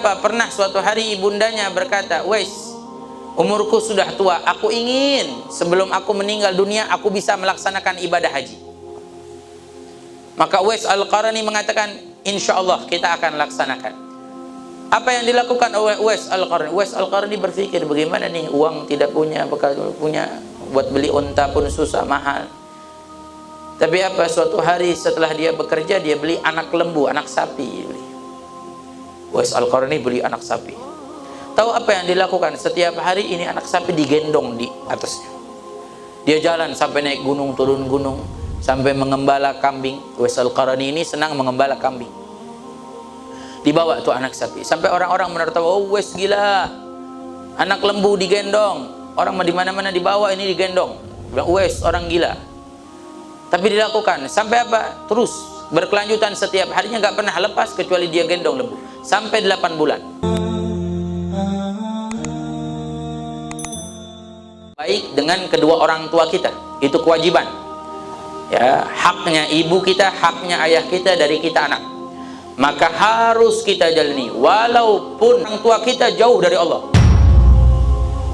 apa? Pernah suatu hari ibundanya berkata, "Uwais, umurku sudah tua, aku ingin sebelum aku meninggal dunia aku bisa melaksanakan ibadah haji." Maka Uwais Al-Qarani mengatakan, "Insya Allah kita akan laksanakan." Apa yang dilakukan oleh Uwais Al-Qarani? Uwais Al-Qarani berpikir, bagaimana nih, uang tidak punya, bekal punya, buat beli unta pun susah, mahal. Tapi apa, suatu hari setelah dia bekerja, dia beli anak lembu, anak sapi. Uwais Al-Qarani beli anak sapi. Tahu apa yang dilakukan? Setiap hari ini anak sapi digendong di atasnya. Dia jalan sampai naik gunung, turun gunung, sampai mengembala kambing. Uwais Al-Qarani ini senang mengembala kambing. Dibawa tuh anak sapi. Sampai orang-orang menertawa, "Oh, Uwais gila. Anak lembu digendong. Orang di mana-mana dibawa, ini digendong." Bilang, "Uwais orang gila." Tapi dilakukan. Sampai apa? Terus berkelanjutan setiap harinya, nggak pernah lepas kecuali dia gendong lembu. Sampai 8 bulan. Baik dengan kedua orang tua kita. Itu kewajiban. Ya, haknya ibu kita, haknya ayah kita dari kita anak. Maka harus kita jalani walaupun orang tua kita jauh dari Allah.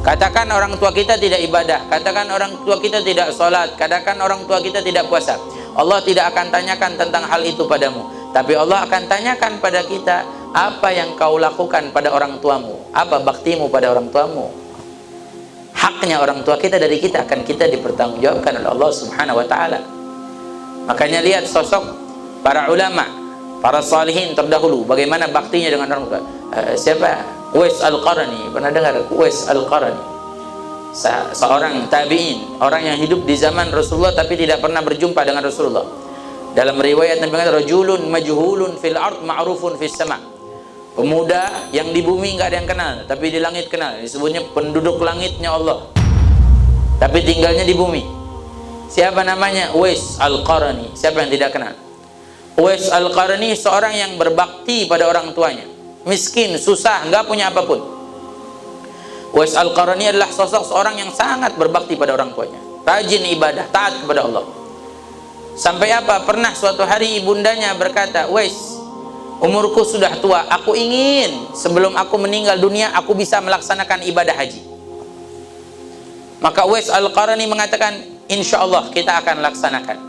Katakan orang tua kita tidak ibadah, katakan orang tua kita tidak sholat, katakan orang tua kita tidak puasa, Allah tidak akan tanyakan tentang hal itu padamu. Tapi Allah akan tanyakan pada kita, apa yang kau lakukan pada orang tuamu, apa baktimu pada orang tuamu. Haknya orang tua kita dari kita akan kita dipertanggungjawabkan oleh Allah Subhanahu wa ta'ala. Makanya lihat sosok para ulama, para salihin terdahulu, bagaimana baktinya dengan orang tua. Siapa? Uwais Al-Qarani. Pernah dengar Uwais Al-Qarani? Seorang tabi'in, orang yang hidup di zaman Rasulullah tapi tidak pernah berjumpa dengan Rasulullah. Dalam riwayat Nabi mengatakan, "Rajulun majhulun fil ard ma'rufun fis sama." Pemuda yang di bumi nggak ada yang kenal, tapi di langit kenal. Disebutnya penduduk langitnya Allah, tapi tinggalnya di bumi. Siapa namanya? Uwais Al-Qarani. Siapa yang tidak kenal? Uwais Al-Qarani seorang yang berbakti pada orang tuanya. Miskin, susah, nggak punya apapun. Uwais Al-Qarani adalah sosok seorang yang sangat berbakti pada orang tuanya, rajin ibadah, taat kepada Allah. Sampai apa? Pernah suatu hari ibundanya berkata, "Uwais, umurku sudah tua, aku ingin sebelum aku meninggal dunia aku bisa melaksanakan ibadah haji." Maka Uwais Al-Qarani mengatakan, "Insya Allah kita akan laksanakan."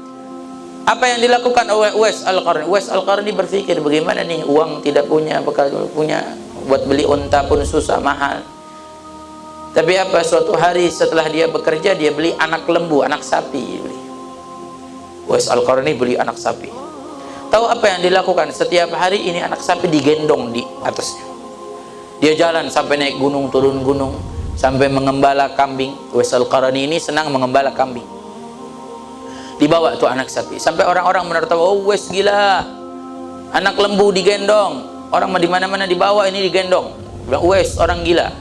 Apa yang dilakukan oleh Uwais Al-Qarani? Uwais Al-Qarani berpikir, bagaimana nih, uang tidak punya, bekal punya, buat beli unta pun susah, mahal. Tapi apa, suatu hari setelah dia bekerja, dia beli anak lembu, anak sapi. Uwais Al-Qarani beli anak sapi. Tahu apa yang dilakukan? Setiap hari ini anak sapi digendong di atasnya. Dia jalan sampai naik gunung, turun gunung, sampai mengembala kambing. Uwais Al-Qarani ini senang mengembala kambing. Dibawa tuh anak sapi. Sampai orang-orang menertawa, "Oh, Uwais gila. Anak lembu digendong. Orang di mana-mana dibawa, ini digendong." Bilang, "Uwais orang gila."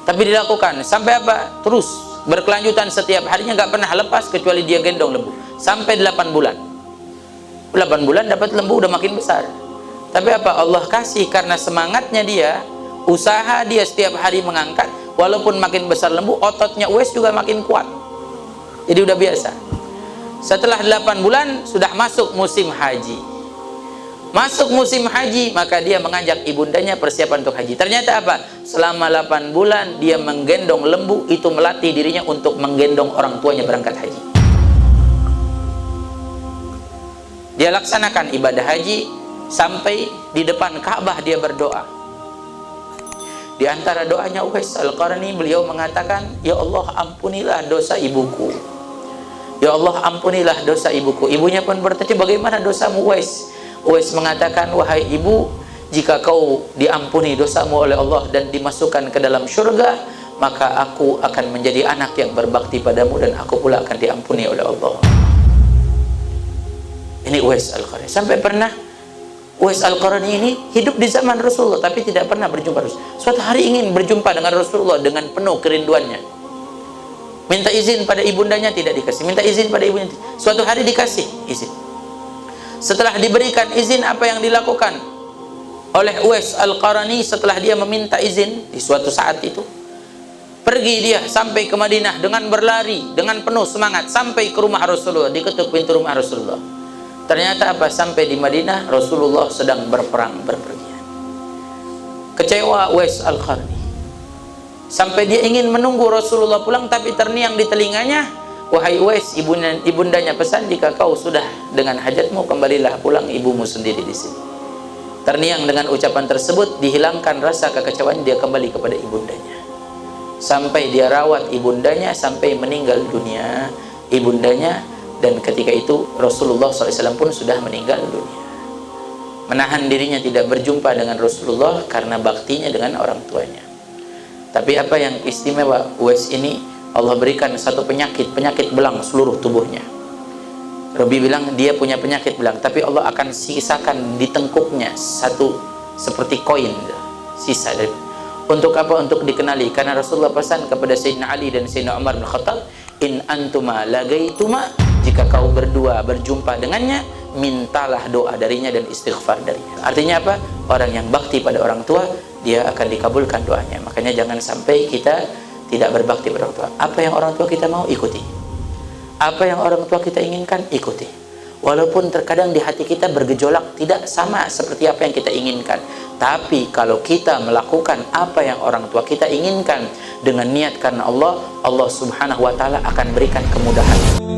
Tapi dilakukan. Sampai apa? Terus berkelanjutan setiap harinya, nggak pernah lepas kecuali dia gendong lembu. Sampai 8 bulan. 8 bulan dapat lembu, udah makin besar. Tapi apa? Allah kasih karena semangatnya dia, usaha dia setiap hari mengangkat, walaupun makin besar lembu, ototnya Uwais juga makin kuat. Jadi udah biasa. Setelah 8 bulan sudah masuk musim haji. Masuk musim haji, maka dia mengajak ibundanya persiapan untuk haji. Ternyata apa? Selama 8 bulan dia menggendong lembu, itu melatih dirinya untuk menggendong orang tuanya berangkat haji. Dia laksanakan ibadah haji sampai di depan Ka'bah dia berdoa. Di antara doanya Uwais Al-Qarani, beliau mengatakan, "Ya Allah, ampunilah dosa ibuku. Ya Allah, ampunilah dosa ibuku." Ibunya pun bertanya, "Bagaimana dosamu, Uwais?" Uwais mengatakan, "Wahai ibu, jika kau diampuni dosamu oleh Allah dan dimasukkan ke dalam surga, maka aku akan menjadi anak yang berbakti padamu dan aku pula akan diampuni oleh Allah." Ini Uwais Al-Qarani. Sampai pernah Uwais Al-Qarani ini hidup di zaman Rasulullah tapi tidak pernah berjumpa Rasulullah. Suatu hari ingin berjumpa dengan Rasulullah dengan penuh kerinduannya. Minta izin pada ibundanya, tidak dikasih. Minta izin pada ibunya, suatu hari dikasih izin. Setelah diberikan izin, apa yang dilakukan oleh Uwais Al-Qarani setelah dia meminta izin di suatu saat itu? Pergi dia sampai ke Madinah dengan berlari, dengan penuh semangat sampai ke rumah Rasulullah, diketuk pintu rumah Rasulullah. Ternyata apa? Sampai di Madinah Rasulullah sedang berperang, berpergian. Kecewa Uwais Al-Qarni. Sampai dia ingin menunggu Rasulullah pulang, tapi terniang di telinganya, wahai Uwais, ibundanya pesan, jika kau sudah dengan hajatmu, kembalilah pulang, ibumu sendiri di sini. Terniang dengan ucapan tersebut, dihilangkan rasa kekecewaan, dia kembali kepada ibundanya. Sampai dia rawat ibundanya sampai meninggal dunia ibundanya, dan ketika itu Rasulullah SAW pun sudah meninggal dunia. Menahan dirinya tidak berjumpa dengan Rasulullah karena baktinya dengan orang tuanya. Tapi apa yang istimewa, Uwais ini Allah berikan satu penyakit belang seluruh tubuhnya. Rabi bilang dia punya penyakit belang, tapi Allah akan sisakan di tengkuknya satu seperti koin sisa dari. Untuk apa? Untuk dikenali. Karena Rasulullah pesan kepada Sayyidina Ali dan Sayyidina Umar bin Khattab, in antuma lagaituma, jika kau berdua berjumpa dengannya, mintalah doa darinya dan istighfar darinya. Artinya apa? Orang yang bakti pada orang tua, dia akan dikabulkan doanya. Makanya jangan sampai kita tidak berbakti pada orang tua. Apa yang orang tua kita mau, ikuti. Apa yang orang tua kita inginkan, ikuti. Walaupun terkadang di hati kita bergejolak, tidak sama seperti apa yang kita inginkan. Tapi kalau kita melakukan apa yang orang tua kita inginkan dengan niat karena Allah, Allah Subhanahu wa Ta'ala akan berikan kemudahan.